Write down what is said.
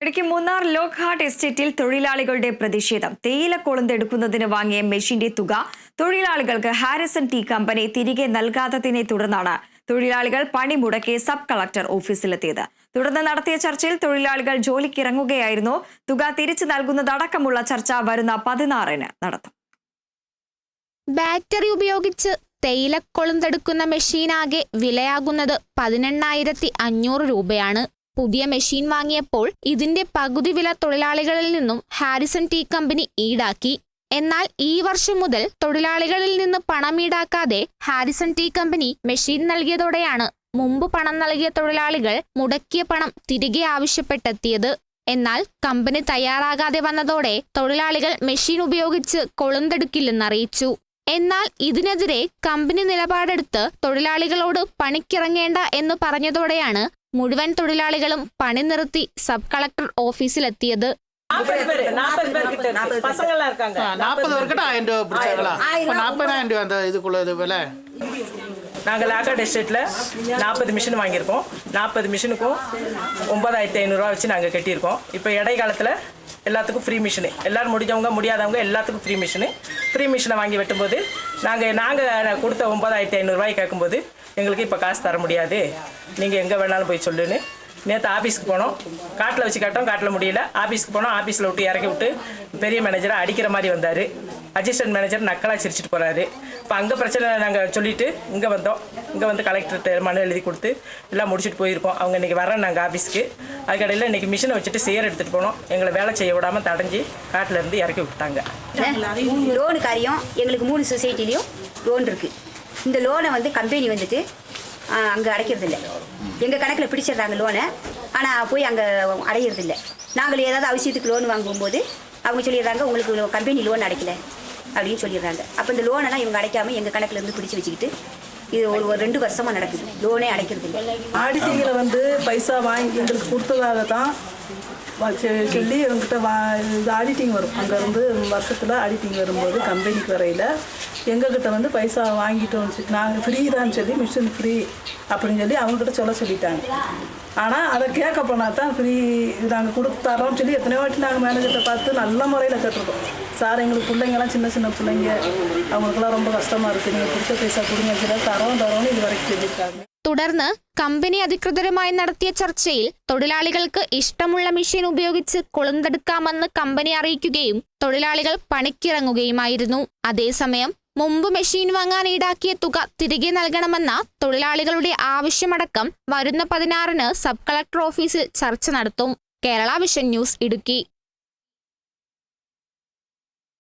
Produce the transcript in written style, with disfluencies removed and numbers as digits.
ഇടയ്ക്ക് മൂന്നാർ ലോക്ക്ഹാർട്ട് എസ്റ്റേറ്റിൽ തൊഴിലാളികളുടെ പ്രതിഷേധം. തേയില കൊളുന്തെടുക്കുന്നതിന് വാങ്ങിയ മെഷീന്റെ തുക തൊഴിലാളികൾക്ക് ഹാരിസൺ ടീ കമ്പനി തിരികെ നൽകാത്തതിനെ തുടർന്നാണ് തൊഴിലാളികൾ പണിമുടക്കി സബ് കളക്ടർ ഓഫീസിലെത്തിയത്. തുടർന്ന് നടത്തിയ ചർച്ചയിൽ തൊഴിലാളികൾ ജോലിക്കിറങ്ങുകയായിരുന്നു. തുക തിരിച്ചു നൽകുന്നതടക്കമുള്ള ചർച്ച വരുന്ന 16-ന് നടത്തും. ബാറ്ററി ഉപയോഗിച്ച് തേയില കൊളുന്തെടുക്കുന്ന മെഷീനാകെ വിലയാകുന്നത് 18,500 രൂപയാണ്. പുതിയ മെഷീൻ വാങ്ങിയപ്പോൾ ഇതിന്റെ പകുതി വില തൊഴിലാളികളിൽ നിന്നും ഹാരിസൺ ടീ കമ്പനി ഈടാക്കി. എന്നാൽ ഈ വർഷം മുതൽ തൊഴിലാളികളിൽ നിന്ന് പണം ഈടാക്കാതെ ഹാരിസൺ ടീ കമ്പനി മെഷീൻ നൽകിയതോടെയാണ് മുമ്പ് പണം നൽകിയ തൊഴിലാളികൾ മുടക്കിയ പണം തിരികെ ആവശ്യപ്പെട്ടെത്തിയത്. എന്നാൽ കമ്പനി തയ്യാറാകാതെ വന്നതോടെ തൊഴിലാളികൾ മെഷീൻ ഉപയോഗിച്ച് കൊളുന്തെടുക്കില്ലെന്നറിയിച്ചു. എന്നാൽ ഇതിനെതിരെ കമ്പനി നിലപാടെടുത്ത് തൊഴിലാളികളോട് പണിക്കിറങ്ങേണ്ട എന്ന് പറഞ്ഞതോടെയാണ് മുഴുവൻ തൊഴിലാളികളും പണി നിർത്തി സബ് കളക്ടർ ഓഫീസിലെത്തിയത്. நாங்கள் லாக்அவுட் எஸ்டேட்டில் 40 மிஷின் வாங்கியிருக்கோம். 40 மிஷினுக்கும் 9,500 ரூபா வச்சு நாங்கள் கட்டியிருக்கோம். இப்போ இடைக்காலத்தில் எல்லாத்துக்கும் ஃப்ரீ மிஷினு, எல்லோரும் முடிஞ்சவங்க முடியாதவங்க எல்லாத்துக்கும் ஃப்ரீ மிஷினை வாங்கி வெட்டும்போது நாங்கள் கொடுத்த 9,500 ரூபாய் கேட்கும்போது எங்களுக்கு இப்போ காசு தர முடியாது, நீங்கள் எங்கே வேணாலும் போய் சொல்லுன்னு நேற்று ஆஃபீஸ்க்கு போனோம். காட்டில் வச்சு கேட்டோம், காட்டில் முடியல. ஆஃபீஸ்க்கு போனோம், ஆஃபீஸில் விட்டு இறக்கி விட்டு பெரிய மேனேஜரை அடிக்கிற மாதிரி வந்தார். அசிஸ்டன்ட் மேனேஜர் நக்கலாக சிரிச்சிட்டு போகிறாரு. இப்போ அங்கே பிரச்சனை நாங்கள் சொல்லிவிட்டு இங்கே வந்தோம். இங்கே வந்து கலெக்டர்கிட்ட மனு எழுதி கொடுத்து எல்லாம் முடிச்சுட்டு போயிருக்கோம். அவங்க இன்றைக்கி வரேன் நாங்கள் ஆஃபீஸ்க்கு. அதுக்கடையில் இன்றைக்கி மிஷினை வச்சுட்டு சேர் எடுத்துகிட்டு போனோம். எங்களை வேலை செய்ய விடாமல் தடைஞ்சி காட்டிலேருந்து இறக்கி விட்டாங்க. லோனு காரியம் எங்களுக்கு 3 சொசைட்டிலையும் லோன் இருக்குது. இந்த லோனை வந்து கம்பெனி வந்துட்டு அங்கே அடைக்கிறதில்ல. எங்கள் கணக்கில் பிடிச்சிடுறாங்க லோனை, ஆனால் போய் அங்கே அடையிறதில்ல. நாங்கள் ஏதாவது அவசியத்துக்கு லோன் வாங்கும்போது அவங்க சொல்லிடுறாங்க உங்களுக்கு கம்பெனி லோன் அடைக்கல அப்படின்னு சொல்லிடுறாங்க. அப்போ இந்த லோனெல்லாம் இவங்க அடைக்காமல் எங்கள் கணக்கில் இருந்து பிடிச்சி வச்சுக்கிட்டு இது ஒரு 2 வருஷமாக நடக்குது. லோனே அடைக்கிறது. ஆடிட்டிங்கில் வந்து பைசா வாங்கி எங்களுக்கு கொடுத்ததாக தான் சொல்லி எங்ககிட்ட இது ஆடிட்டிங் வரும். அங்கேருந்து வருஷத்தில் ஆடிட்டிங் வரும்போது கம்பெனிக்கு வரையில் எங்ககிட்ட வந்து பைசா வாங்கிட்டோம், நாங்கள் ஃப்ரீ தான் சொல்லி மிஷின் ஃப்ரீ அப்படின்னு சொல்லி அவங்ககிட்ட சொல்லிட்டாங்க. ஆனால் அதை கேட்க போனால் தான் ஃப்ரீ நாங்கள் கொடுத்தாரோன்னு சொல்லி எத்தனையோ வாட்டி நாங்கள் மேனேஜர்கிட்ட பார்த்து நல்ல முறையில் கேட்டிருக்கோம். சார் எங்களுக்கு பிள்ளைங்கெல்லாம் சின்ன பிள்ளைங்க, அவங்களுக்குலாம் ரொம்ப கஷ்டமாக இருக்குது, நீங்கள் பிடிச்ச பைசா கொடுங்க சொல்லி தரோன்னு இது வரைக்கும் சொல்லியிருக்காங்க. തുടർന്ന് കമ്പനി അധികൃതരുമായി നടത്തിയ ചർച്ചയിൽ തൊഴിലാളികൾക്ക് ഇഷ്ടമുള്ള മെഷീൻ ഉപയോഗിച്ച് കൊളുന്തെടുക്കാമെന്ന് കമ്പനി അറിയിക്കുകയും തൊഴിലാളികൾ പണിക്കിറങ്ങുകയുമായിരുന്നു. അതേസമയം മുമ്പ് മെഷീൻ വാങ്ങാൻ ഈടാക്കിയ തുക തിരികെ നൽകണമെന്ന തൊഴിലാളികളുടെ ആവശ്യമടക്കം വരുന്ന 16-ന് സബ് കളക്ടർ ഓഫീസിൽ ചർച്ച നടത്തും. Kerala vision news, Idukki.